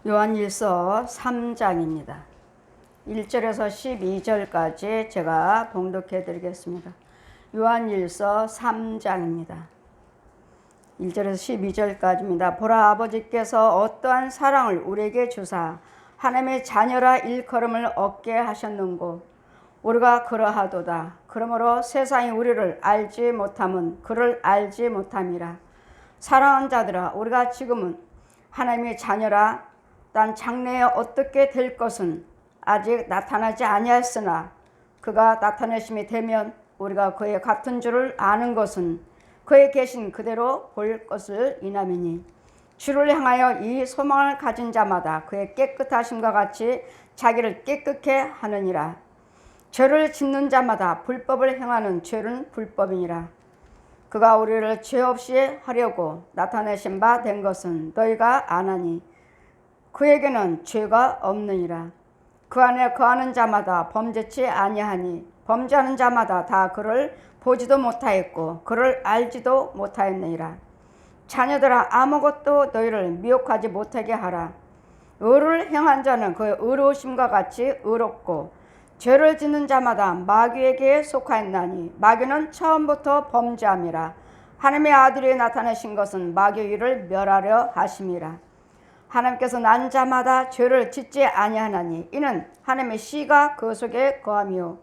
요한일서 3장입니다. 1절에서 12절까지 제가 봉독해 드리겠습니다. 요한일서 3장입니다. 1절에서 12절까지입니다. 보라, 아버지께서 어떠한 사랑을 우리에게 주사 하나님의 자녀라 일컬음을 얻게 하셨는고 우리가 그러하도다. 그러므로 세상이 우리를 알지 못함은 그를 알지 못함이라. 사랑하는 자들아, 우리가 지금은 하나님의 자녀라 단 장래에 어떻게 될 것은 아직 나타나지 아니하였으나 그가 나타내심이 되면 우리가 그의 같은 줄을 아는 것은 그의 계신 그대로 볼 것을 인함이니 주를 향하여 이 소망을 가진 자마다 그의 깨끗하심과 같이 자기를 깨끗게 하느니라. 죄를 짓는 자마다 불법을 행하는 죄는 불법이니라. 그가 우리를 죄 없이 하려고 나타내신 바 된 것은 너희가 아나니 그에게는 죄가 없느니라. 그 안에 거하는 자마다 범죄치 아니하니 범죄하는 자마다 다 그를 보지도 못하였고 그를 알지도 못하였느니라. 자녀들아, 아무것도 너희를 미혹하지 못하게 하라. 의를 행한 자는 그의 의로우심과 같이 의롭고 죄를 짓는 자마다 마귀에게 속하였나니 마귀는 처음부터 범죄함이라. 하나님의 아들이 나타내신 것은 마귀의 일을 멸하려 하심이라. 하나님께서 난 자마다 죄를 짓지 아니하나니 이는 하나님의 씨가 그 속에 거함이요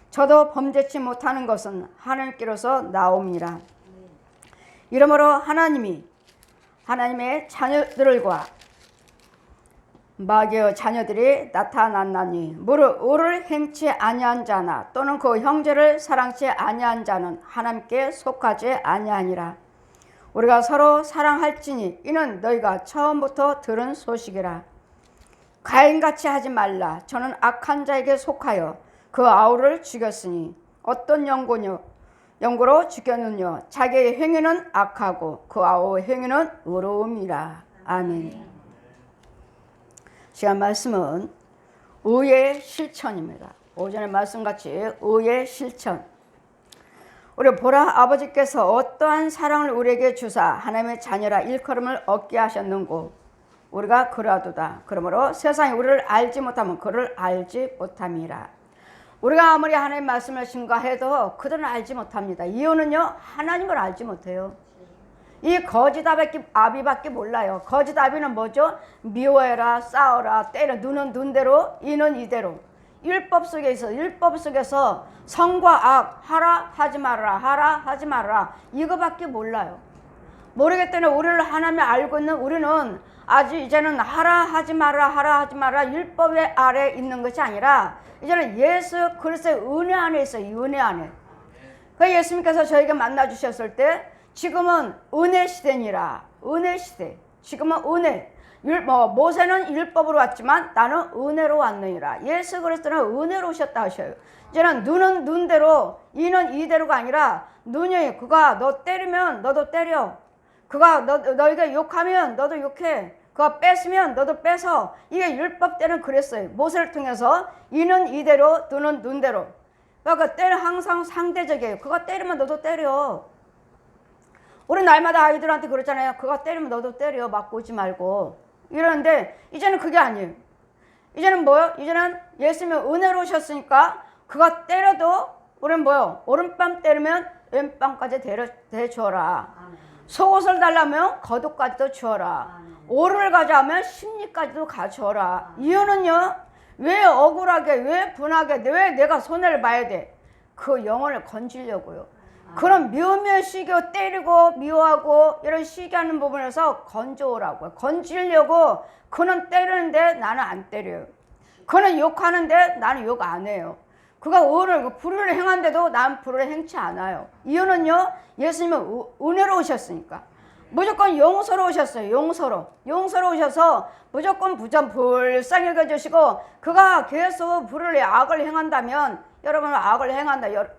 저도 범죄치 못하는 것은 하나님께로서 나옴이라. 이러므로 하나님의 자녀들과 마귀의 자녀들이 나타났나니 무릇 의를 행치 아니한 자나 또는 그 형제를 사랑치 아니한 자는 하나님께 속하지 아니하니라. 우리가 서로 사랑할지니 이는 너희가 처음부터 들은 소식이라. 가인같이 하지 말라. 저는 악한 자에게 속하여 그 아우를 죽였으니 어떤 연고로 죽였느냐. 자기의 행위는 악하고 그 아우의 행위는 의로움이라. 아멘. 시간 말씀은 의의 실천입니다. 오전에 말씀같이 의의 실천. 우리 보라, 아버지께서 어떠한 사랑을 우리에게 주사 하나님의 자녀라 일컬음을 얻게 하셨는고 우리가 그러하도다. 그러므로 세상이 우리를 알지 못하면 그를 알지 못함이라. 우리가 아무리 하나님 말씀을 신가해도 그들은 알지 못합니다. 이유는요, 하나님을 알지 못해요. 이 거짓 아비밖에 몰라요. 거짓 아비는 뭐죠? 미워해라, 싸워라, 때려, 눈은 눈대로, 이는 이대로. 율법 속에서 선과 악, 하라 하지 말아라, 하라 하지 말아라, 이거밖에 몰라요. 모르기 때문에 우리를 하나님이 알고 있는 우리는 아직 이제는 하라 하지 말아라, 하라 하지 말아라 율법의 아래 있는 것이 아니라 이제는 예수 그리스도의 은혜 안에 있어요. 이 은혜 안에. 그 예수님께서 저에게 만나 주셨을 때 지금은 은혜 시대니라. 은혜 시대. 지금은 은혜. 모세는 율법으로 왔지만 나는 은혜로 왔느니라. 예수 그리스도는 은혜로 오셨다 하셔요. 이제는 눈은 눈대로, 이는 이대로가 아니라 눈이 그가 너 때리면 너도 때려. 그가 너희가 욕하면 너도 욕해. 그가 뺏으면 너도 뺏어. 이게 율법 때는 그랬어요. 모세를 통해서 이는 이대로, 눈은 눈대로. 그러니까 때는 항상 상대적이에요. 그가 때리면 너도 때려. 우리 날마다 아이들한테 그러잖아요. 그가 때리면 너도 때려. 맞고 오지 말고. 이러는데 이제는 그게 아니에요. 이제는 뭐요? 이제는 예수님이 은혜로 오셨으니까 그가 때려도 우리는 뭐요? 오른뺨 때리면 왼뺨까지 대주어라. 속옷을 달라면 겉옷까지도 주어라. 오를 가져오면 심리까지도 가져오라. 이유는요, 왜 억울하게, 왜 분하게, 왜 내가 손해를 봐야 돼? 그 영혼을 건지려고요. 그런 묘묘 시기 때리고 미워하고 이런 시기하는 부분에서 건져오라고요. 건지려고. 그는 때리는데 나는 안 때려요. 그는 욕하는데 나는 욕 안 해요. 그가 불의를 행한데도 난 불의를 행치 않아요. 이유는요, 예수님은 은혜로 오셨으니까. 무조건 용서로 오셨어요. 용서로 오셔서 무조건 불쌍히 여겨주시고 그가 계속 불의를 악을 행한다면 여러분 악을 행한다면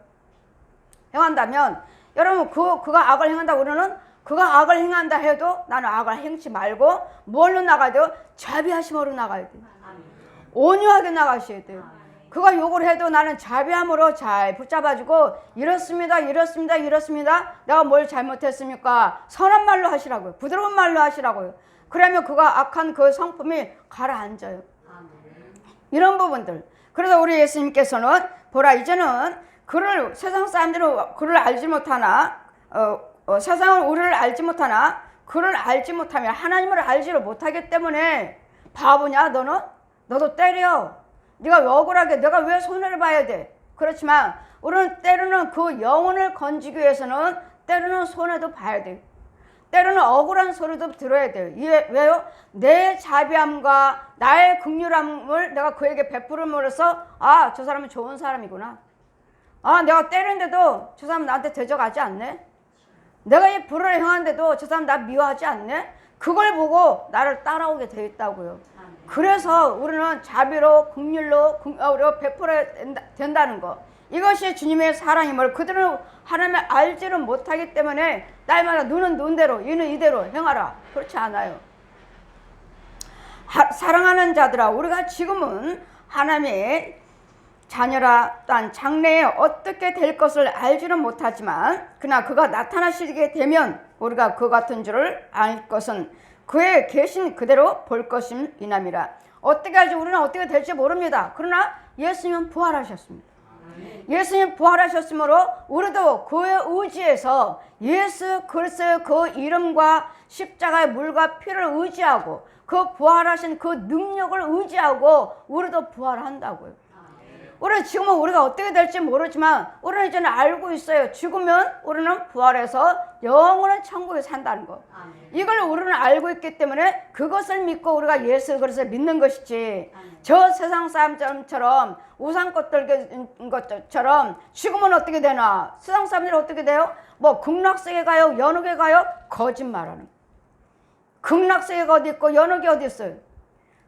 여러분 그가 악을 행한다고 우리는 그가 악을 행한다 해도 나는 악을 행치 말고 뭘로 나가야 돼요? 자비하심으로 나가야 돼요. 온유하게 나가셔야 돼요. 그가 욕을 해도 나는 자비함으로 잘 붙잡아주고 이렇습니다. 내가 뭘 잘못했습니까? 선한 말로 하시라고요. 부드러운 말로 하시라고요. 그러면 그가 악한 그 성품이 가라앉아요. 이런 부분들. 그래서 우리 예수님께서는 보라 이제는 그를 세상 사람들은 그를 알지 못하나 세상은 우리를 알지 못하나 그를 알지 못하면 하나님을 알지를 못하기 때문에 바보냐 너는? 너도 때려. 네가 억울하게 내가 왜 손해를 봐야 돼? 그렇지만 우리는 때로는 그 영혼을 건지기 위해서는 때로는 손해도 봐야 돼요. 때로는 억울한 소리도 들어야 돼요. 왜요? 내 자비함과 나의 긍휼함을 내가 그에게 베풀음으로써 아, 저 사람은 좋은 사람이구나. 아, 내가 때리는데도 저 사람 나한테 대적하지 않네. 내가 이 불을 행하는데도 저 사람 나 미워하지 않네. 그걸 보고 나를 따라오게 되어 있다고요. 그래서 우리는 자비로 긍휼로 베풀어야 된다는 거. 이것이 주님의 사랑임을 그들은 하나님을 알지를 못하기 때문에 날마다 눈은 눈대로 이는 이대로 행하라. 그렇지 않아요. 사랑하는 자들아, 우리가 지금은 하나님의 자녀라 또한 장래에 어떻게 될 것을 알지는 못하지만 그러나 그가 나타나시게 되면 우리가 그 같은 줄을 알 것은 그의 계신 그대로 볼 것임이남이라. 어떻게 하지 우리는 어떻게 될지 모릅니다. 그러나 예수님은 부활하셨습니다. 예수님 부활하셨으므로 우리도 그의 의지에서 예수 그리스도의 그 이름과 십자가의 물과 피를 의지하고 그 부활하신 그 능력을 의지하고 우리도 부활한다고요. 우리는 지금은 우리가 어떻게 될지 모르지만 우리는 이제는 알고 있어요. 죽으면 우리는 부활해서 영원한 천국에 산다는 거. 이걸 우리는 알고 있기 때문에 그것을 믿고 우리가 예수 그리스도를 믿는 것이지 저 세상 사람처럼 우상것들처럼 죽으면 어떻게 되나? 세상 사람들이 어떻게 돼요? 뭐 극락세계 가요? 연옥에 가요? 거짓말하는 거. 극락세계가 어디 있고 연옥이 어디 있어요?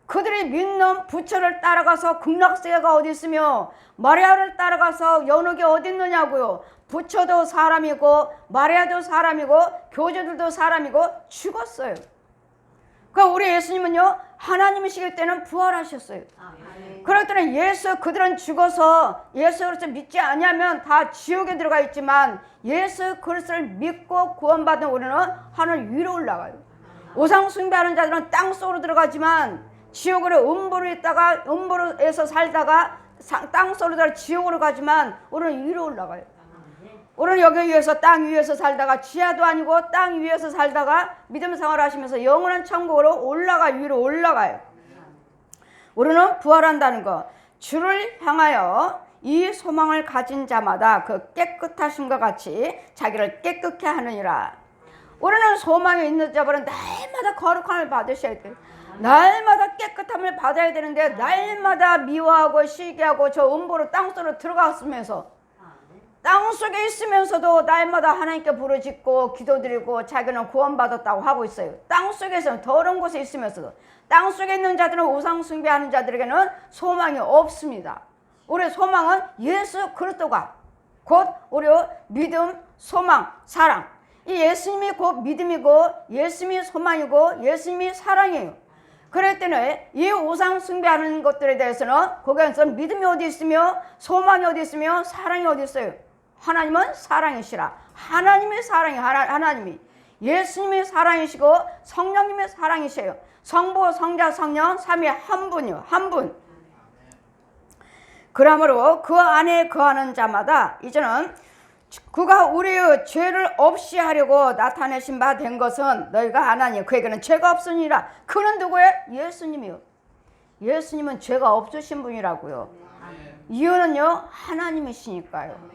그들이 믿는 부처를 따라가서 극락세계가 어디 있으며 마리아를 따라가서 연옥이 어디 있느냐고요. 부처도 사람이고 마리아도 사람이고 교주들도 사람이고 죽었어요. 그러니까 우리 예수님은요 하나님이시기 때는 부활하셨어요. 그럴 때는 그들은 죽어서 예수 그리스도를 믿지 않으면 다 지옥에 들어가 있지만 예수 그리스도를 믿고 구원받은 우리는 하늘 위로 올라가요. 우상 숭배하는 자들은 땅속으로 들어가지만 지옥으로 음부로에서 살다가 땅속으로 들어 지옥으로 가지만 우리는 위로 올라가요. 우리는 여기 위에서 땅 위에서 살다가 지하도 아니고 땅 위에서 살다가 믿음 생활을 하시면서 영원한 천국으로 위로 올라가요. 우리는 부활한다는 거. 주를 향하여 이 소망을 가진 자마다 그 깨끗하심과 같이 자기를 깨끗게 하느니라. 우리는 소망이 있는 자들은 날마다 거룩함을 받으셔야 돼요. 날마다 깨끗함을 받아야 되는데 날마다 미워하고 시기하고 저 음보로 땅속으로 들어갔으면서 땅속에 있으면서도 날마다 하나님께 부르짖고 기도드리고 자기는 구원받았다고 하고 있어요. 땅속에서 더러운 곳에 있으면서도 땅속에 있는 자들은 우상 숭배하는 자들에게는 소망이 없습니다. 우리의 소망은 예수 그리스도가 곧 우리의 믿음, 소망, 사랑. 이 예수님이 곧 믿음이고 예수님이 소망이고 예수님이 사랑이에요. 그럴 때는 이 우상 숭배하는 것들에 대해서는 거기에서 믿음이 어디 있으며 소망이 어디 있으며 사랑이 어디 있어요. 하나님은 사랑이시라. 하나님의 사랑이 하나님이 예수님의 사랑이시고 성령님의 사랑이세요. 성부, 성자, 성령 삼위 한 분이요. 한 분. 그러므로 그 안에 거하는 자마다 이제는 그가 우리의 죄를 없이 하려고 나타내신 바 된 것은 너희가 아나니 그에게는 죄가 없으니라. 그는 누구예요? 예수님이요. 예수님은 죄가 없으신 분이라고요. 이유는요 하나님이시니까요.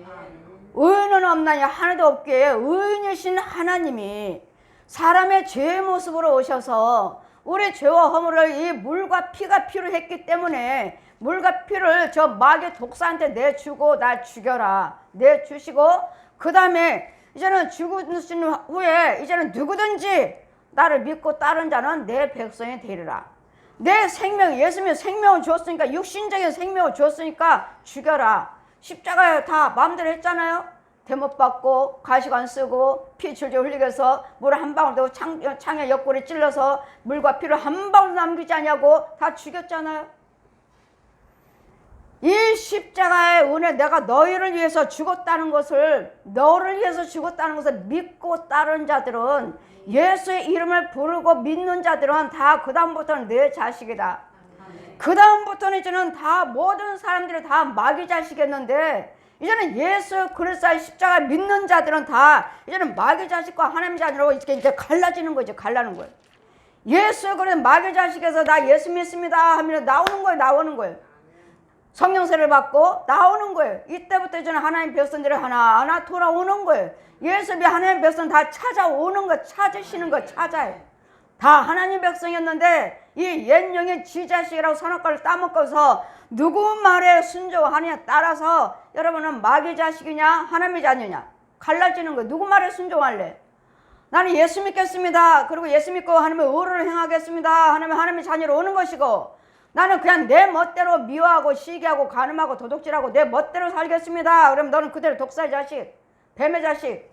의인은 없나니 하나도 없기에 의인이신 하나님이 사람의 죄의 모습으로 오셔서 우리 죄와 허물을 이 물과 피가 필요했기 때문에 물과 피를 저 마귀 독사한테 내주고 날 죽여라 내주시고 그 다음에 이제는 죽으신 후에 이제는 누구든지 나를 믿고 따른 자는 내 백성이 되리라. 내 생명, 예수님이 생명을 줬으니까 육신적인 생명을 줬으니까 죽여라. 십자가에 다 마음대로 했잖아요. 대못 받고 가시관 쓰고 피 줄줄 흘리게 해서 물 한 방울도 창에 옆구리 찔러서 물과 피를 한 방울 남기지 않냐고 다 죽였잖아요. 이 십자가의 은혜, 내가 너희를 위해서 죽었다는 것을, 너를 위해서 죽었다는 것을 믿고 따른 자들은, 예수의 이름을 부르고 믿는 자들은 다 그 다음부터는 내 자식이다. 그 다음부터는 이제는 다 모든 사람들이 다 마귀 자식이었는데, 이제는 예수 그리스도의 십자가 믿는 자들은 다 이제는 마귀 자식과 하나님 자녀로 이렇게 이제 갈라지는 거죠. 갈라는 거예요. 예수 그리스도 마귀 자식에서 나 예수 믿습니다 하면 나오는 거예요. 나오는 거예요. 성령세를 받고 나오는 거예요. 이때부터 이제는 하나님 백성들이 하나하나 돌아오는 거예요. 예수의 하나님 백성 다 찾아오는 거, 찾으시는 거, 찾아요. 다 하나님 백성이었는데 이 옛 영의 지 자식이라고 선악과를 따먹고서 누구 말에 순종하느냐 따라서 여러분은 마귀 자식이냐 하나님의 자녀냐 갈라지는 거예요. 누구 말에 순종할래? 나는 예수 믿겠습니다. 그리고 예수 믿고 하나님의 의를 행하겠습니다. 하나님의 자녀로 오는 것이고, 나는 그냥 내 멋대로 미워하고 시기하고 간음하고 도둑질하고 내 멋대로 살겠습니다. 그럼 너는 그대로 독사의 자식, 뱀의 자식,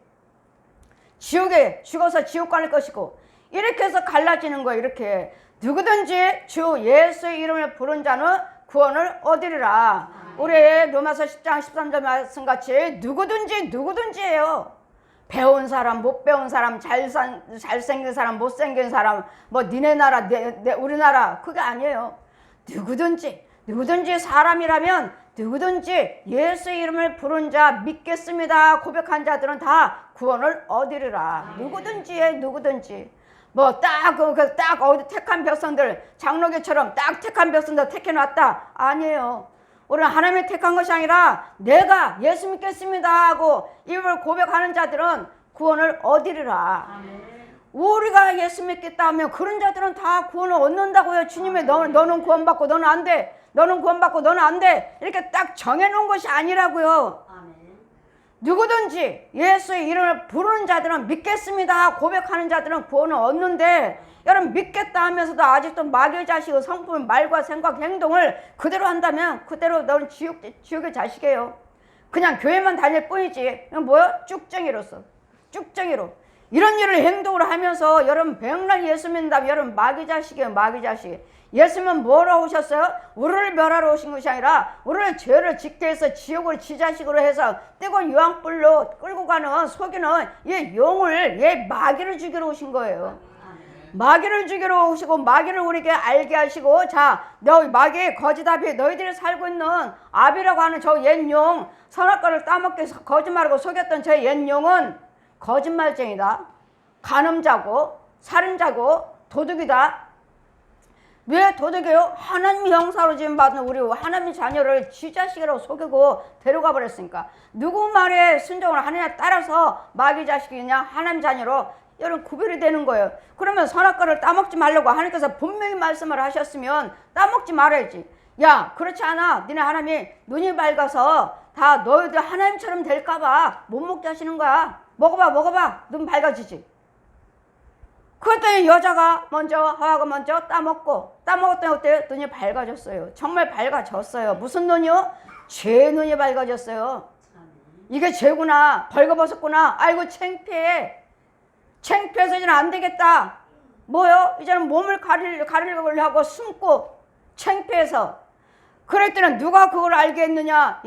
지옥에 죽어서 지옥 갈 것이고, 이렇게 해서 갈라지는 거예요. 이렇게 누구든지 주 예수의 이름을 부른 자는 구원을 얻으리라. 우리 로마서 10장 13절 말씀같이 누구든지예요. 배운 사람, 못 배운 사람, 잘생긴 사람, 못생긴 사람, 뭐 니네 나라, 우리나라, 그게 아니에요. 누구든지 사람이라면 누구든지 예수의 이름을 부른 자, 믿겠습니다 고백한 자들은 다 구원을 얻으리라. 누구든지. 뭐 딱 어디 택한 백성들, 장로교처럼 딱 택한 백성들 택해놨다. 아니에요. 우리는 하나님이 택한 것이 아니라 내가 예수 믿겠습니다 하고 입을 고백하는 자들은 구원을 얻으리라. 우리가 예수 믿겠다 하면 그런 자들은 다 구원을 얻는다고요. 주님이 너는 구원받고 너는 안 돼. 너는 구원받고 너는 안 돼. 이렇게 딱 정해놓은 것이 아니라고요. 누구든지 예수의 이름을 부르는 자들은 믿겠습니다 고백하는 자들은 구원을 얻는데, 여러분 믿겠다 하면서도 아직도 마귀의 자식의 성품, 말과 생각, 행동을 그대로 한다면 그대로 너는 지옥의 자식이에요. 그냥 교회만 다닐 뿐이지. 뭐야? 쭉쟁이로 이런 일을 행동을 하면서 여러분 백날 예수 믿는다면 여러분 마귀 자식이에요. 마귀 자식. 예수님은 뭐로 오셨어요? 우리를 멸하러 오신 것이 아니라 우리를 죄를 짓게 해서 지옥을 지자식으로 해서 뜨거운 유황불로 끌고 가는 속이는 이 용을, 이 마귀를 죽이러 오신 거예요. 마귀를 죽이러 오시고 마귀를 우리에게 알게 하시고, 자, 너 마귀의 거짓아비, 너희들이 살고 있는 아비라고 하는 저 옛용, 선악과를 따먹게 해서 거짓말하고 속였던 저 옛용은 거짓말쟁이다, 간음자고 살인자고 도둑이다. 왜 도둑이에요? 하나님 형사로 지금 받은 우리 하나님 자녀를 쥐자식이라고 속이고 데려가 버렸으니까 누구 말에 순종을 하느냐에 따라서 마귀 자식이냐 하나님 자녀로 여러분 구별이 되는 거예요. 그러면 선악과를 따먹지 말라고 하나님께서 분명히 말씀을 하셨으면 따먹지 말아야지. 야, 그렇지 않아. 니네 하나님이 눈이 밝아서 다 너희들 하나님처럼 될까봐 못 먹게 하시는 거야. 먹어봐. 눈 밝아지지. 그랬더니 여자가 먼저, 하와가 먼저 따먹었더니 어때요? 눈이 밝아졌어요. 정말 밝아졌어요. 무슨 눈이요? 죄의 눈이 밝아졌어요. 이게 죄구나, 벌거벗었구나. 아이고 창피해서 이제는 안 되겠다. 뭐요? 이제는 몸을 가리려고 하고 숨고 창피해서. 그랬더니 누가 그걸 알게 했느냐?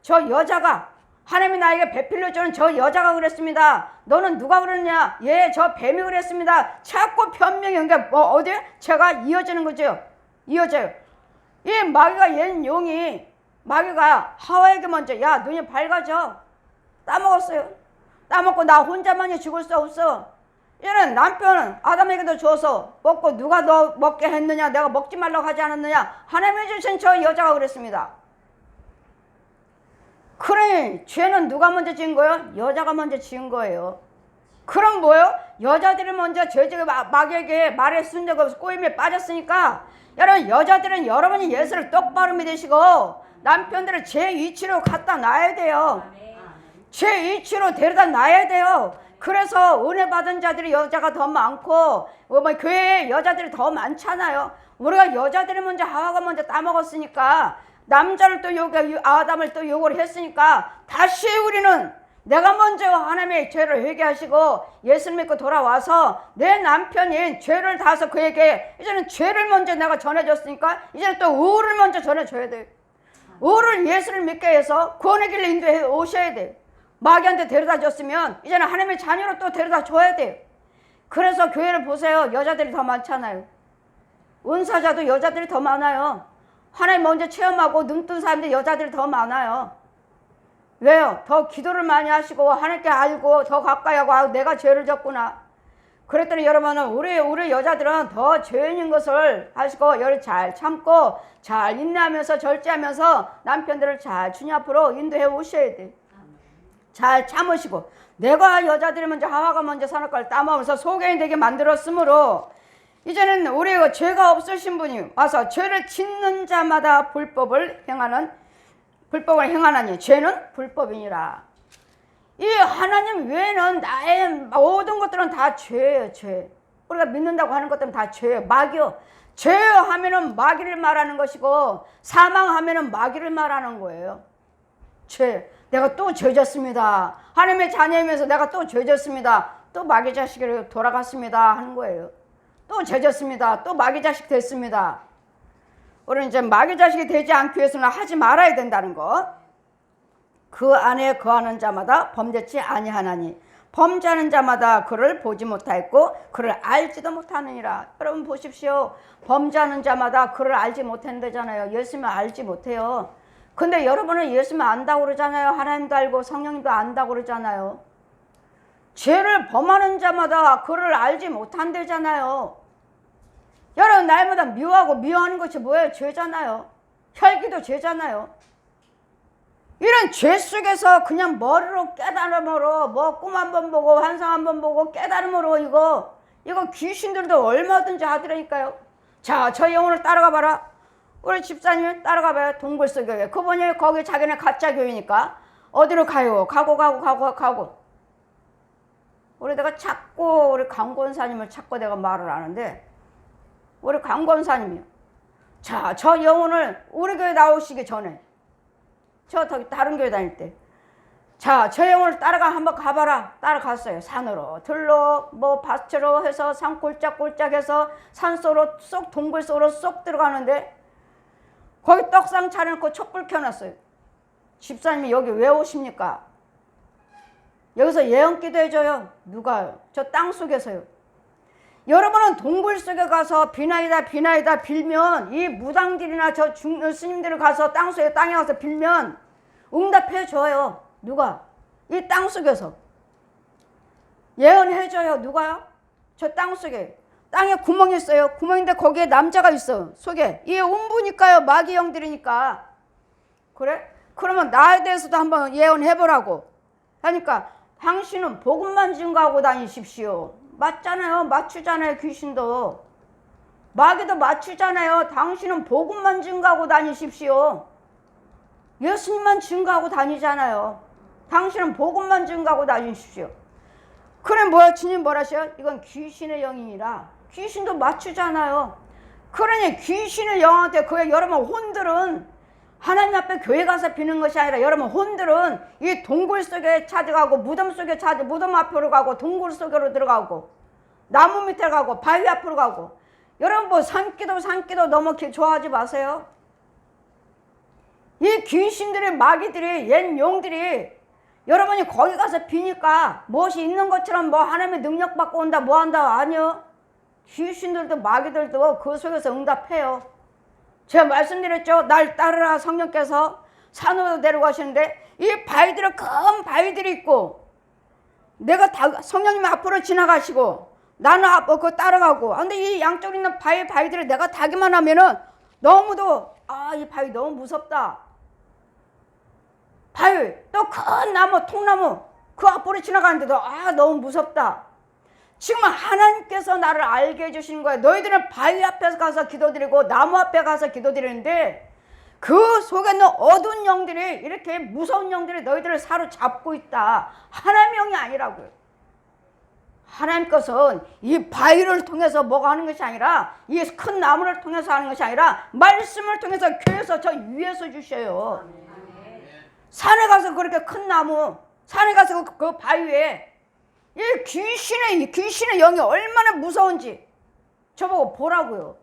저 여자가, 하나님이 나에게 배필로 주는 저 여자가 그랬습니다. 너는 누가 그랬냐? 저 뱀이 그랬습니다. 자꾸 변명이, 그러니까 뭐 어디? 제가 이어지는 거죠. 이어져요. 이 마귀가 옛 용이, 마귀가 하와에게 먼저, 야, 눈이 밝아져. 따먹었어요. 따먹고 나 혼자만이 죽을 수 없어. 얘는 남편은 아담에게도 줘서 먹고, 누가 너 먹게 했느냐? 내가 먹지 말라고 하지 않았느냐? 하나님이 주신 저 여자가 그랬습니다. 그러니 죄는 누가 먼저 지은 거예요? 여자가 먼저 지은 거예요. 그럼 뭐예요? 여자들이 먼저 죄지게 마귀에게 말에 순적 없어 꼬임에 빠졌으니까, 여러분 여자들은 여러분이 예수를 똑바로 믿으시고 남편들을 제 위치로 갖다 놔야 돼요. 제 위치로 데려다 놔야 돼요. 그래서 은혜 받은 자들이 여자가 더 많고 교회에 여자들이 더 많잖아요. 우리가 여자들이 먼저, 하와가 먼저 따먹었으니까, 남자를 또 아담을 또 요구를 했으니까 다시 우리는 내가 먼저 하나님의 죄를 회개하시고 예수를 믿고 돌아와서 내 남편이 죄를 다해서 그에게 이제는 죄를 먼저 내가 전해줬으니까 이제는 또 의를 먼저 전해줘야 돼요. 우리를 예수를 믿게 해서 구원의 길로 인도해 오셔야 돼요. 마귀한테 데려다 줬으면 이제는 하나님의 자녀로 또 데려다 줘야 돼요. 그래서 교회를 보세요. 여자들이 더 많잖아요. 은사자도 여자들이 더 많아요. 하나님 먼저 체험하고 눈뜬 사람들 여자들이 더 많아요. 왜요? 더 기도를 많이 하시고 하나님께 알고 더 가까이 하고 아, 내가 죄를 졌구나. 그랬더니 여러분은 우리 여자들은 더 죄인인 것을 하시고 열을 잘 참고 잘 인내하면서 절제하면서 남편들을 잘 주님 앞으로 인도해 오셔야 돼. 잘 참으시고 내가 여자들이 먼저 하와가 먼저 선악과를 따먹으면서 소견이 되게 만들었으므로 이제는 우리가 죄가 없으신 분이 와서 죄를 짓는 자마다 불법을 행하나니 죄는 불법이니라. 이 하나님 외에는 나의 모든 것들은 다 죄예요. 죄. 우리가 믿는다고 하는 것들은 다 죄예요. 마귀요. 죄요 하면은 마귀를 말하는 것이고 사망하면은 마귀를 말하는 거예요. 죄. 내가 또 죄졌습니다. 하나님의 자녀이면서 내가 또 죄졌습니다. 또 마귀 자식으로 돌아갔습니다 하는 거예요. 또 죄졌습니다. 또 마귀 자식 됐습니다. 우리는 이제 마귀 자식이 되지 않기 위해서는 하지 말아야 된다는 것. 그 안에 거하는 자마다 범죄치 아니하나니 범죄하는 자마다 그를 보지 못하였고 그를 알지도 못하느니라. 여러분 보십시오. 범죄하는 자마다 그를 알지 못한다잖아요. 예수님을 알지 못해요. 근데 여러분은 예수님을 안다고 그러잖아요. 하나님도 알고 성령님도 안다고 그러잖아요. 죄를 범하는 자마다 그를 알지 못한다잖아요. 여러분 날마다 미워하고 미워하는 것이 뭐예요? 죄잖아요. 혈기도 죄잖아요. 이런 죄 속에서 그냥 머리로 깨달음으로 뭐 꿈 한 번 보고 환상 한 번 보고 깨달음으로 이거 귀신들도 얼마든지 하더라니까요. 자, 저 영혼을 따라가 봐라. 우리 집사님 따라가 봐요. 동굴서 교회. 그분이 거기 자기네 가짜 교회니까 어디로 가요? 가고. 내가 자꾸 우리 강권사님을 찾고 내가 말을 하는데 우리 강권사님이요. 자, 저 영혼을 우리 교회 나오시기 전에 저 다른 교회 다닐 때 자, 저 영혼을 한번 가봐라. 따라갔어요. 산으로 들로 뭐 밭으로 해서 산 꼴짝꼴짝해서 산속으로 쏙 동굴 속으로 쏙 들어가는데 거기 떡상 차려놓고 촛불 켜놨어요. 집사님이 여기 왜 오십니까? 여기서 예언기도 해줘요. 누가요? 저 땅 속에서요. 여러분은 동굴 속에 가서 비나이다 빌면 이 무당들이나 저 스님들을 가서 땅에 가서 빌면 응답해 줘요. 누가? 이 땅 속에서 예언해 줘요. 누가요? 저 땅 속에. 땅에 구멍이 있어요. 구멍인데 거기에 남자가 있어. 속에. 이게 음부니까요. 마귀 영들이니까. 그래? 그러면 나에 대해서도 한번 예언해 보라고 하니까 당신은 복음만 증거하고 다니십시오. 맞잖아요. 맞추잖아요. 귀신도. 마귀도 맞추잖아요. 당신은 복음만 증거하고 다니십시오. 예수님만 증거하고 다니잖아요. 당신은 복음만 증거하고 다니십시오. 그래 뭐야? 주님 뭐라셔요? 이건 귀신의 영이니라. 귀신도 맞추잖아요. 그러니 귀신의 영한테 여러분 혼들은 하나님 앞에 교회 가서 비는 것이 아니라 여러분 혼들은 이 동굴 속에 찾아가고 무덤 앞으로 가고 동굴 속으로 들어가고 나무 밑에 가고 바위 앞으로 가고 여러분 뭐 산기도 너무 좋아하지 마세요. 이 귀신들의 마귀들이 옛 용들이 여러분이 거기 가서 비니까 무엇이 있는 것처럼 뭐 하나님의 능력 받고 온다 뭐 한다 아니요. 귀신들도 마귀들도 그 속에서 응답해요. 제가 말씀드렸죠. 날 따르라 성령께서 산으로 데려가시는데 이 바위들은 큰 바위들이 있고 내가 성령님 앞으로 지나가시고 나는 그거 따라가고 근데 이 양쪽에 있는 바위들을 내가 타기만 하면은 너무도 이 바위 너무 무섭다. 바위 또 큰 나무 통나무 그 앞으로 지나가는데도 너무 무섭다. 지금 하나님께서 나를 알게 해주시는 거예요. 너희들은 바위 앞에 가서 기도드리고 나무 앞에 가서 기도드리는데 그 속에 있는 어두운 영들이 이렇게 무서운 영들이 너희들을 사로잡고 있다. 하나님의 영이 아니라고요. 하나님께서는 이 바위를 통해서 뭐가 하는 것이 아니라 이 큰 나무를 통해서 하는 것이 아니라 말씀을 통해서 교회에서 저 위에서 주셔요. 산에 가서 그렇게 큰 나무 산에 가서 그 바위에 이 귀신의 영이 얼마나 무서운지 저보고 보라고요.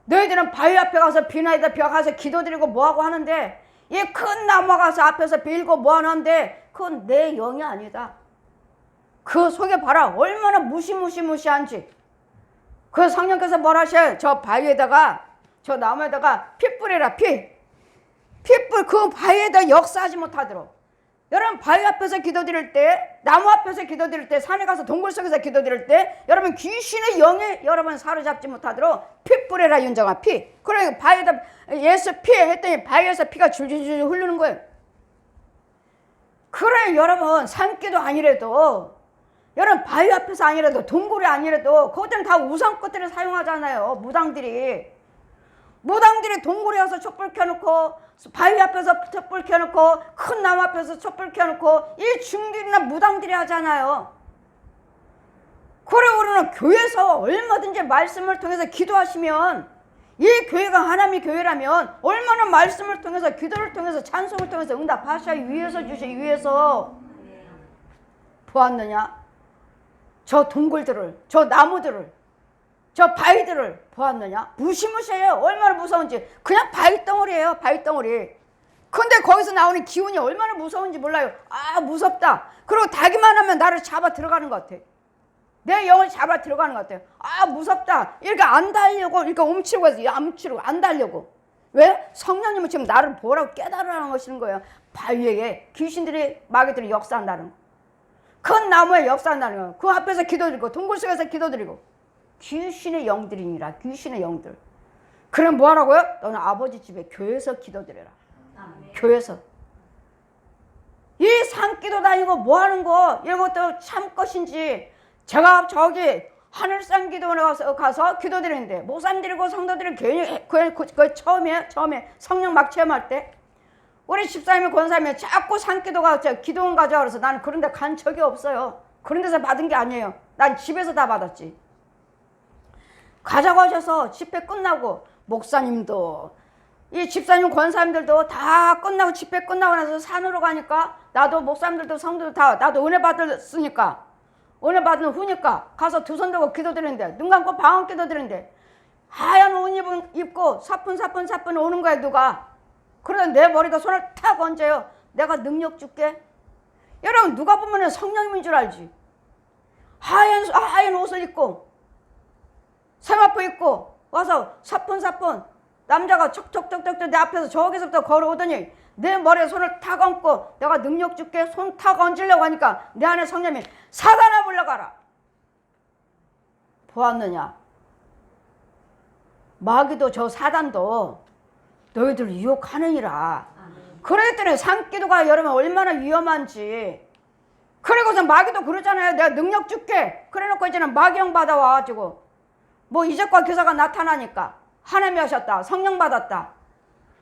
너희들은 바위 앞에 가서 비나이다 가서 기도드리고 뭐하고 하는데 이 큰 나무가 가서 앞에서 빌고 뭐하는데 그건 내 영이 아니다. 그 속에 봐라 얼마나 무시무시한지. 그 성령께서 뭐라 하셔요? 저 바위에다가 저 나무에다가 피 뿌리라. 피 그 바위에다 역사하지 못하도록. 여러분 바위 앞에서 기도드릴 때, 나무 앞에서 기도드릴 때, 산에 가서 동굴 속에서 기도드릴 때 여러분 귀신의 영에 여러분 사로잡지 못하도록 피 뿌리라. 윤정아 피. 그래 바위에다 예수 피 했더니 바위에서 피가 줄줄줄 흐르는 거예요. 그래 여러분 산기도 아니래도, 여러분 바위 앞에서 아니라도, 동굴이 아니라도 그것들은 다 우상꽃들을 사용하잖아요. 무당들이 동굴에 가서 촛불 켜놓고 바위 앞에서 촛불 켜놓고 큰 나무 앞에서 촛불 켜놓고 이 중들이나 무당들이 하잖아요. 그래 우리는 교회에서 얼마든지 말씀을 통해서 기도하시면, 이 교회가 하나님의 교회라면 얼마나 말씀을 통해서, 기도를 통해서, 찬송을 통해서 응답하셔야 위에서 주셔. 위에서 보았느냐? 저 동굴들을, 저 나무들을, 저 바위들을 보았느냐? 무시무시해요. 얼마나 무서운지. 그냥 바위덩어리예요. 바위덩어리. 근데 거기서 나오는 기운이 얼마나 무서운지 몰라요. 아 무섭다. 그리고 닭이만 하면 나를 잡아 들어가는 것 같아. 내 영을 잡아 들어가는 것 같아요. 아 무섭다. 이렇게 안 달려고, 이렇게 움츠리고 해서 암치고 안 달려고. 왜? 성령님은 지금 나를 보라고 깨달으라는 것인 거예요. 바위에 귀신들이, 마귀들이 역사한다는 거. 큰 나무에 역사한다는 거예요. 그 앞에서 기도드리고 동굴 속에서 기도드리고. 귀신의 영들이니라. 귀신의 영들. 그럼 뭐 하라고요? 너는 아버지 집에 교회에서 기도드려라. 교회에서. 이 산기도 다니고 뭐 하는 거, 이런 것도 참 것인지. 제가 저기 하늘산 기도원에 가서 기도드리는데, 목사님들이고 성도들이 괜히 그 처음에 성령 막 체험할 때 우리 집사님이 권사님이 자꾸 산기도가 기도원 가져와 그래서 나는 그런 데 간 적이 없어요. 그런 데서 받은 게 아니에요. 난 집에서 다 받았지. 가자고 하셔서 집회 끝나고, 목사님도 이 집사님 권사님들도 다 끝나고, 집회 끝나고 나서 산으로 가니까 나도, 목사님들도 성도도 다, 나도 은혜 받았으니까, 은혜 받은 후니까 가서 두 손 들고 기도드리는데, 눈 감고 방언 기도드리는데 하얀 옷 입고 사뿐 오는 거야 누가. 그러다 내 머리가 손을 탁 얹어요. 내가 능력 줄게. 여러분 누가 보면 성령님인 줄 알지. 하얀 옷을 입고 세마포 입고 와서 사뿐 남자가 척척척척 내 앞에서 저기서부터 걸어오더니 내 머리에 손을 탁 얹고 내가 능력 줄게 손 탁 얹으려고 하니까 내 안에 성령님이 사단아 물러가라. 보았느냐? 마귀도 저 사단도 너희들 유혹하느니라. 그랬더니 산기도가 여러분 얼마나 위험한지. 그리고서 마귀도 그러잖아요. 내가 능력 줄게. 그래놓고 이제는 마귀형 받아와가지고 뭐 이적과 기사가 나타나니까 하나님이 하셨다, 성령 받았다.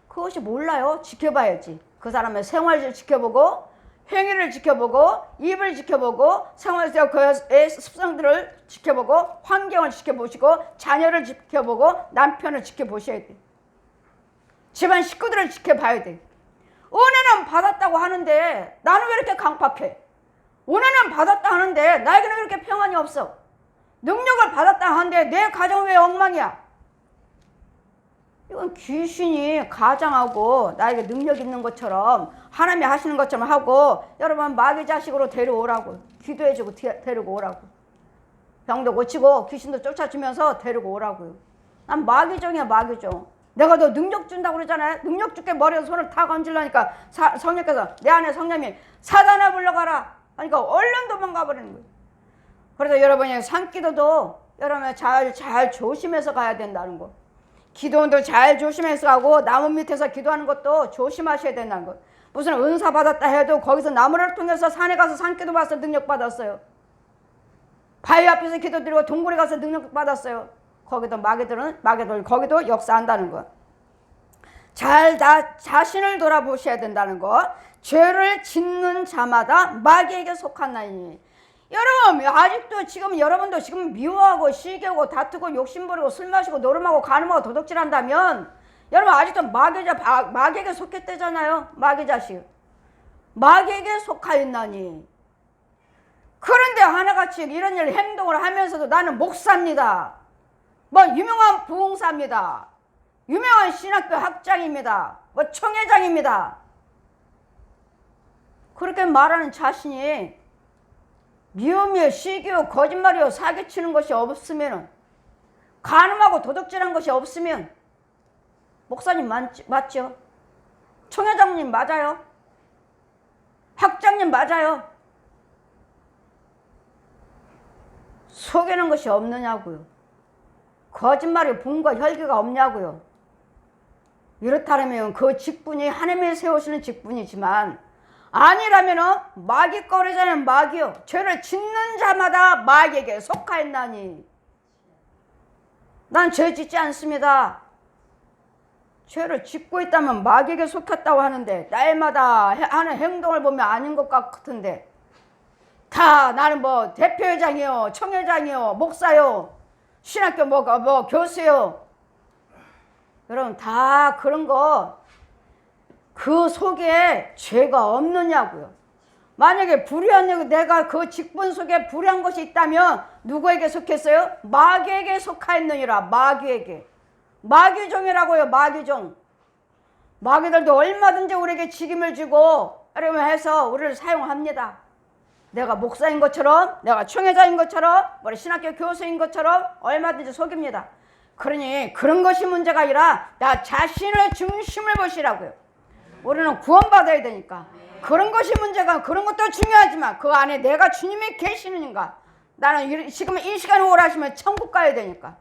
그것이 몰라요. 지켜봐야지. 그 사람의 생활을 지켜보고, 행위를 지켜보고, 입을 지켜보고, 생활에서 그의 습성들을 지켜보고, 환경을 지켜보시고, 자녀를 지켜보고, 남편을 지켜보셔야 돼. 집안 식구들을 지켜봐야 돼. 은혜는 받았다고 하는데 나는 왜 이렇게 강팍해? 은혜는 받았다 하는데 나에게는 왜 이렇게 평안이 없어? 능력을 받았다 하는데 내 가정은 왜 엉망이야? 이건 귀신이 가장하고 나에게 능력 있는 것처럼, 하나님이 하시는 것처럼 하고, 여러분 마귀 자식으로 데려오라고, 기도해주고 데리고 오라고. 병도 고치고 귀신도 쫓아주면서 데리고 오라고요. 난 마귀종이야, 마귀종. 내가 너 능력 준다고 그러잖아요. 능력 줄게. 머리에 손을 탁 얹으려니까 성령께서, 내 안에 성령이 사단아 물러가라 하니까 얼른 도망가 버리는 거예요. 그래서 여러분이 산기도도 여러분 잘 조심해서 가야 된다는 거. 기도원도 잘 조심해서 가고, 나무 밑에서 기도하는 것도 조심하셔야 된다는 것. 무슨 은사 받았다 해도 거기서 나무를 통해서 산에 가서 산기도 봐서 능력 받았어요. 바위 앞에서 기도드리고 동굴에 가서 능력 받았어요. 거기도 마귀들 거기도 역사한다는 것. 자신을 돌아보셔야 된다는 것. 죄를 짓는 자마다 마귀에게 속한나니. 여러분 아직도 지금 여러분도 지금 미워하고 시기하고 다투고 욕심부리고 술 마시고 노름하고 간음하고 도둑질한다면 여러분 아직도 마귀에게 속했대잖아요. 마귀 자식. 마귀에게 속하였나니. 그런데 하나같이 이런 일 행동을 하면서도 나는 목사입니다. 뭐 유명한 부흥사입니다. 유명한 신학교 학장입니다. 뭐 총회장입니다. 그렇게 말하는 자신이 미움이요, 시기요, 거짓말이요, 사기치는 것이 없으면, 간음하고 도둑질한 것이 없으면 목사님 맞죠? 총회장님 맞아요? 학장님 맞아요? 속이는 것이 없느냐고요. 거짓말에 분과 혈기가 없냐고요. 이렇다면 그 직분이 하나님이 세우시는 직분이지만 아니라면은 마귀 거래자는 마귀요. 죄를 짓는 자마다 마귀에게 속하였나니. 난 죄 짓지 않습니다. 죄를 짓고 있다면 마귀에게 속했다고 하는데 날마다 하는 행동을 보면 아닌 것 같은데 다 나는 뭐 대표회장이요, 총회장이요, 목사요, 신학교 뭐 교수요. 여러분 다 그런 거 그 속에 죄가 없느냐고요. 만약에 불의한 내가 그 직분 속에 불의한 것이 있다면 누구에게 속했어요? 마귀에게 속하였느니라. 마귀에게. 마귀종이라고요. 마귀종. 마귀들도 얼마든지 우리에게 직임을 주고 이러면 해서 우리를 사용합니다. 내가 목사인 것처럼, 내가 총회장인 것처럼, 우리 신학교 교수인 것처럼 얼마든지 속입니다. 그러니 그런 것이 문제가 아니라 나 자신의 중심을 보시라고요. 우리는 구원받아야 되니까. 그런 것이 문제가, 그런 것도 중요하지만 그 안에 내가 주님이 계시는가. 나는 지금 이 시간에 오라시면 천국 가야 되니까.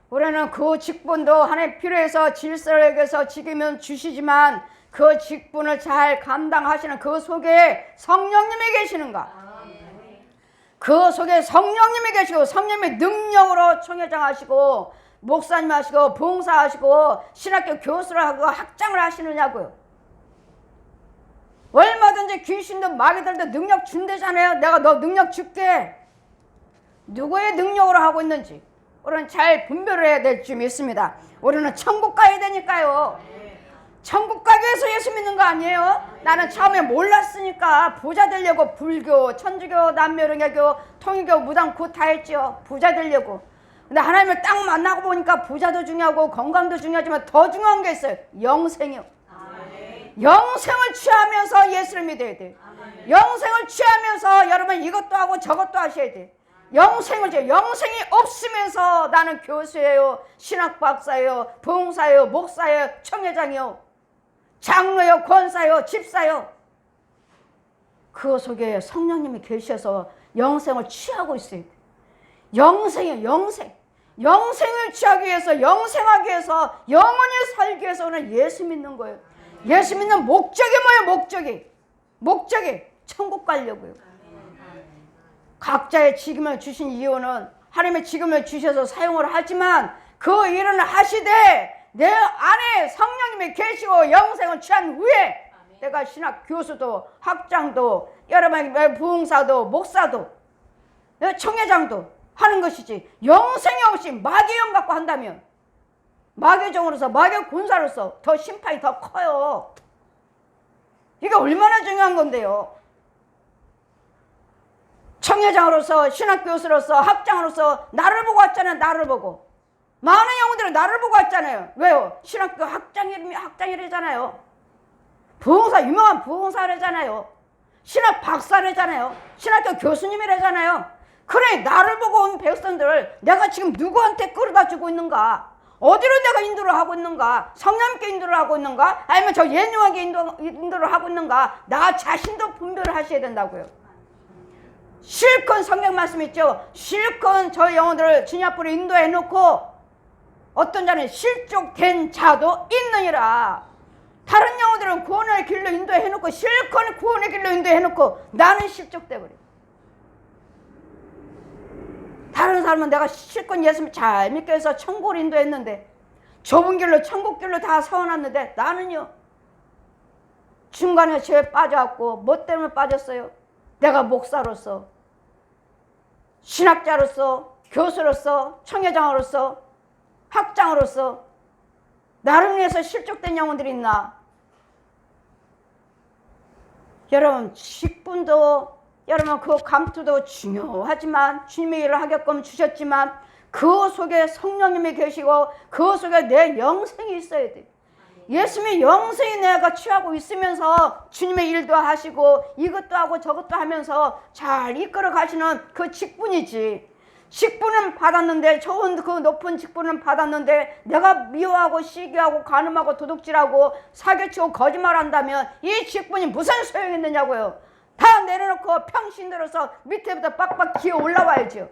우리는 그 직분도 하나님 필요해서 질서를 위해서 지키면 주시지만 그 직분을 잘 감당하시는 그 속에 성령님이 계시는가. 그 속에 성령님이 계시고 성령님의 능력으로 총회장 하시고 목사님 하시고 봉사하시고 신학교 교수를 하고 학장을 하시느냐고요. 얼마든지 귀신도 마귀들도 능력 준대잖아요. 내가 너 능력 줄게. 누구의 능력으로 하고 있는지 우리는 잘 분별을 해야 될 줄 믿습니다. 우리는 천국 가야 되니까요. 천국 가기 위해서 예수 믿는 거 아니에요? 나는 처음에 몰랐으니까 부자 되려고 불교, 천주교, 남묘령외교, 통일교, 무당교 다 했죠. 부자 되려고. 근데 하나님을 딱 만나고 보니까 부자도 중요하고 건강도 중요하지만 더 중요한 게 있어요. 영생이요. 영생을 취하면서 예수를 믿어야 돼. 영생을 취하면서 여러분 이것도 하고 저것도 하셔야 돼. 영생이 없으면서 나는 교수예요, 신학 박사예요, 봉사예요, 목사예요, 총회장이요, 장로요, 권사요, 집사요. 그 속에 성령님이 계셔서 영생을 취하고 있어요. 영생이요, 영생. 영생을 취하기 위해서, 영생하기 위해서, 영원히 살기 위해서는 예수 믿는 거예요. 예수 믿는 목적이 뭐예요? 목적이 천국 가려고요. 각자의 직임을 주신 이유는 하나님의 직임을 주셔서 사용을 하지만 그 일은 하시되 내 안에 성령님이 계시고 영생을 취한 후에 내가 신학 교수도 학장도 여러분 부흥사도 목사도 총회장도 하는 것이지 영생이 없이 마귀영 갖고 한다면 마귀종으로서 마귀 군사로서 더 심판이 더 커요. 이게 얼마나 중요한 건데요. 총회장으로서 신학교수로서 학장으로서 나를 보고 왔잖아요. 나를 보고 많은 영혼들은 나를 보고 왔잖아요. 왜요? 신학교 학장이래잖아요. 부흥사 유명한 부흥사래잖아요. 신학 박사래잖아요. 신학교 교수님이래잖아요. 그래 나를 보고 온 백성들을 내가 지금 누구한테 끌어다 주고 있는가? 어디로 내가 인도를 하고 있는가? 성령님께 인도를 하고 있는가? 아니면 저 예능하게 인도를 하고 있는가? 나 자신도 분별을 하셔야 된다고요. 실컷 성경 말씀 있죠. 실컷 저 영혼들을 주님 앞으로 인도해 놓고 어떤 자는 실족된 자도 있느니라. 다른 영혼들은 구원의 길로 인도해 놓고 실컷 구원의 길로 인도해 놓고 나는 실족돼 버려. 다른 사람은 내가 실컷 예수님 잘 믿게 해서 천국을 인도했는데 좁은 길로 천국 길로 다 세워놨는데 나는요 중간에 죄에 빠져갖고 뭐 때문에 빠졌어요? 내가 목사로서 신학자로서 교수로서 총회장으로서 학장으로서 나를 위해서 실족된 영혼들이 있나? 여러분 직분도 여러분 그 감투도 중요하지만 주님의 일을 하게끔 주셨지만 그 속에 성령님이 계시고 그 속에 내 영생이 있어야 돼. 예수님의 영생이 내가 취하고 있으면서 주님의 일도 하시고 이것도 하고 저것도 하면서 잘 이끌어 가시는 그 직분이지. 직분은 받았는데, 좋은 그 높은 직분은 받았는데 내가 미워하고 시기하고 간음하고 도둑질하고 사기치고 거짓말한다면 이 직분이 무슨 소용이 있느냐고요. 다 내려놓고 평신 들어서 밑에부터 빡빡 기어 올라와야죠.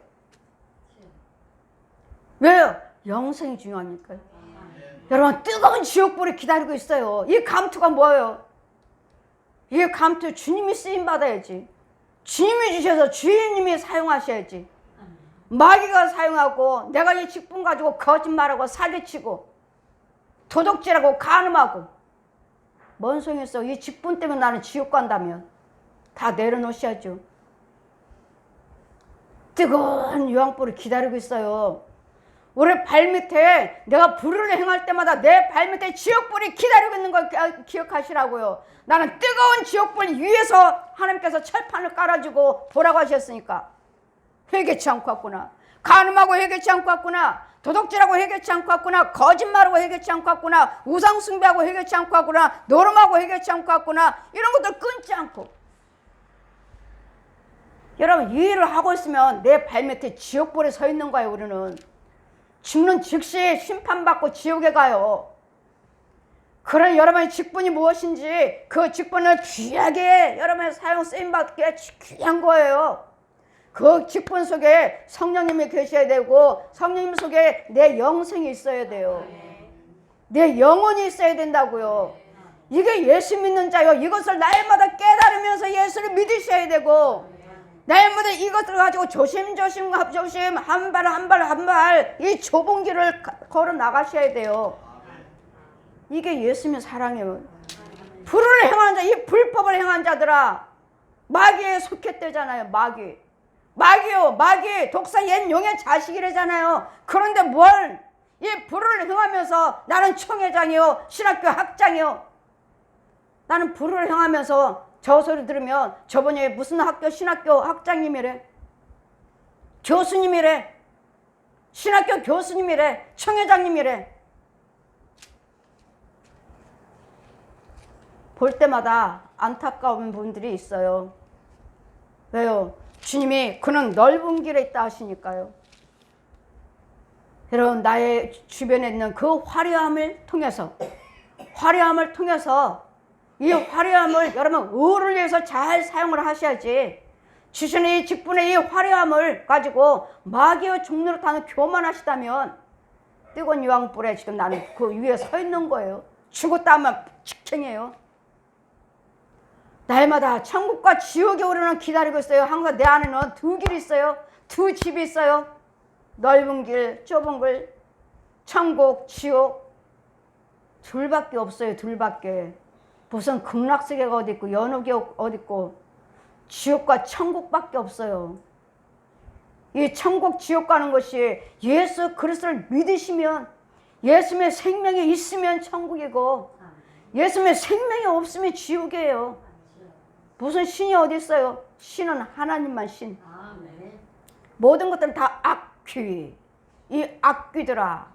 왜요? 영생이 중요하니까요. 여러분, 뜨거운 지옥불이 기다리고 있어요. 이 감투가 뭐예요? 이 감투 주님이 쓰임 받아야지. 주님이 주셔서 주님이 사용하셔야지. 마귀가 사용하고 내가 이 직분 가지고 거짓말하고 사기치고 도둑질하고 간음하고 뭔 소용이 있어? 이 직분 때문에 나는 지옥 간다면 다 내려놓으셔야죠. 뜨거운 유황불이 기다리고 있어요. 우리 발밑에 내가 불을 행할 때마다 내 발밑에 지옥불이 기다리고 있는 걸 기억하시라고요. 나는 뜨거운 지옥불 위에서 하나님께서 철판을 깔아주고 보라고 하셨으니까 회개치 않고 왔구나. 간음하고 회개치 않고 왔구나. 도둑질하고 회개치 않고 왔구나. 거짓말하고 회개치 않고 왔구나. 우상숭배하고 회개치 않고 왔구나. 노름하고 회개치 않고 왔구나. 이런 것들 끊지 않고. 여러분, 이 일을 하고 있으면 내 발밑에 지옥불에 서 있는 거예요. 우리는 죽는 즉시 심판받고 지옥에 가요. 그런 여러분의 직분이 무엇인지 그 직분을 귀하게 여러분의 사용 쓰임받게 귀한 거예요. 그 직분 속에 성령님이 계셔야 되고 성령님 속에 내 영생이 있어야 돼요. 내 영혼이 있어야 된다고요. 이게 예수 믿는 자요. 이것을 날마다 깨달으면서 예수를 믿으셔야 되고 날마다 이것을 가지고 조심조심 한 발 한 발 한 발 이 좁은 길을 걸어 나가셔야 돼요. 이게 예수님의 사랑이에요. 불을 행하는 자, 이 불법을 행한 자들아, 마귀에 속했대잖아요. 마귀요, 마귀, 독사 옛 용의 자식이래잖아요. 그런데 뭘 이 불을 행하면서 나는 총회장이요, 신학교 학장이요. 나는 불을 행하면서 저 소리 들으면 저번에 무슨 학교 신학교 학장님이래, 교수님이래, 신학교 교수님이래, 총회장님이래. 볼 때마다 안타까운 분들이 있어요. 왜요? 주님이 그는 넓은 길에 있다 하시니까요. 여러분, 나의 주변에 있는 그 화려함을 통해서 이 화려함을 여러분 의를 위해서 잘 사용을 하셔야지, 주시는 이 직분의 이 화려함을 가지고 마귀의 종로로 타는 교만하시다면 뜨거운 유황불에 지금 나는 그 위에 서 있는 거예요. 죽었다 하면 직행이에요. 날마다 천국과 지옥에 오르는 기다리고 있어요. 항상 내 안에는 두 길이 있어요. 두 집이 있어요. 넓은 길, 좁은 길, 천국, 지옥. 둘밖에 없어요. 둘밖에. 무슨 극락세계가 어디 있고 연옥이 어디 있고 지옥과 천국밖에 없어요. 이 천국, 지옥 가는 것이 예수 그리스도를 믿으시면, 예수님의 생명이 있으면 천국이고 예수님의 생명이 없으면 지옥이에요. 무슨 신이 어디 있어요? 신은 하나님만 신. 모든 것들은 다 악귀. 이 악귀들아,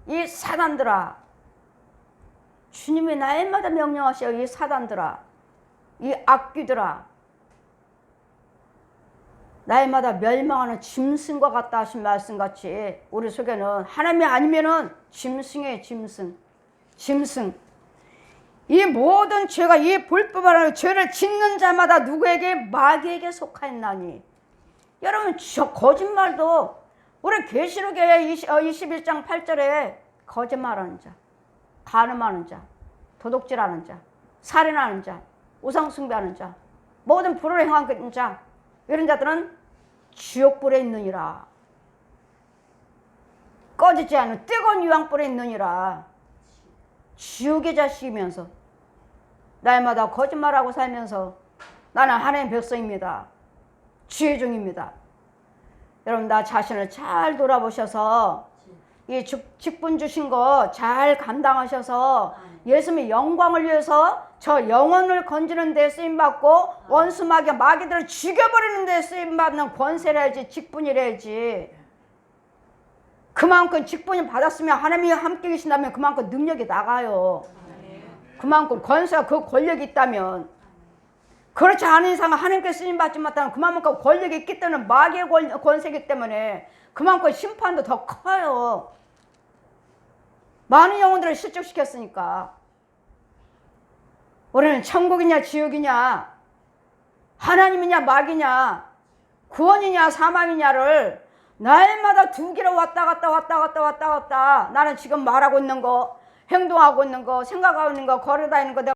이 사단들아, 주님이 날마다 명령하셔요. 이 사단들아, 이 악귀들아, 날마다 멸망하는 짐승과 같다 하신 말씀같이 우리 속에는 하나님이 아니면은 짐승이에요. 짐승. 이 모든 죄가, 이 불법을 죄를 짓는 자마다 누구에게? 마귀에게 속하였나니. 여러분, 저 거짓말도 우리 계시록에 21장 8절에 거짓말하는 자, 간음하는 자, 도둑질하는 자, 살인하는 자, 우상숭배하는 자, 모든 불을 행하는 자, 이런 자들은 지옥불에 있느니라. 꺼지지 않은 뜨거운 유황불에 있느니라. 지옥의 자식이면서 날마다 거짓말하고 살면서 나는 하나님의 백성입니다, 주의 종입니다. 여러분, 나 자신을 잘 돌아보셔서 이 직분 주신 거 잘 감당하셔서 예수님의 영광을 위해서 저 영혼을 건지는 데 쓰임받고 원수 마귀들을 죽여버리는 데 쓰임받는 권세를 해야지, 직분이래야지. 그만큼 직분이 받았으면 하나님이 함께 계신다면 그만큼 능력이 나가요. 그만큼 권세가 그 권력이 있다면. 그렇지 않은 이상은 하나님께 쓰임받지 못하는 그만큼 권력이 있기 때문에 마귀의 권세이기 때문에 그만큼 심판도 더 커요. 많은 영혼들을 실족시켰으니까. 우리는 천국이냐 지옥이냐 하나님이냐 마귀냐 구원이냐 사망이냐를 날마다 두 개로 왔다 갔다 나는 지금 말하고 있는 거 행동하고 있는 거 생각하고 있는 거 걸어다니는 거